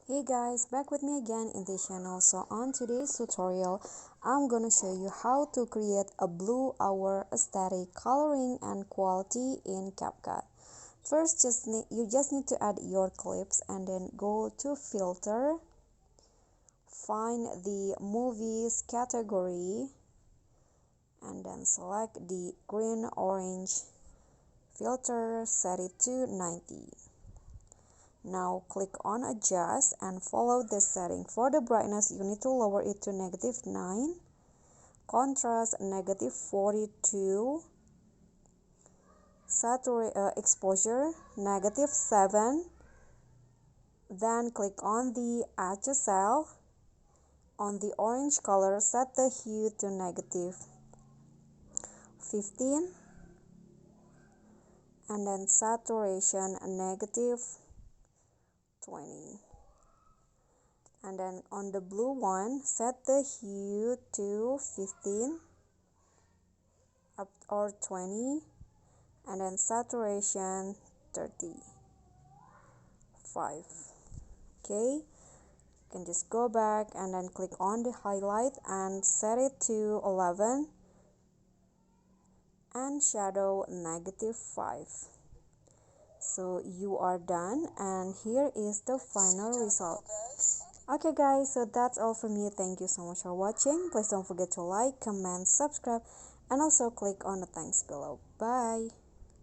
Hey guys, back with me again in this channel. So on today's tutorial, I'm gonna show you how to create a blue hour aesthetic coloring and quality in CapCut. First, you just need to add your clips and then go to filter, find the movies category, and then select the green orange filter, set it to 90. Now click on adjust and follow this setting. For the brightness, you need to lower it to -9, contrast -42, exposure -7. Then click on the HSL. On the orange color, set the hue to -15 and then saturation -20. And then on the blue one, set the hue to 15 up or 20 and then saturation 35. Okay, you can just go back and then click on the highlight and set it to 11 and shadow -5. So you are done, and here is the final result. Okay guys, so that's all from me. Thank you so much for watching. Please don't forget to like, comment, subscribe, and also click on the thanks below. Bye.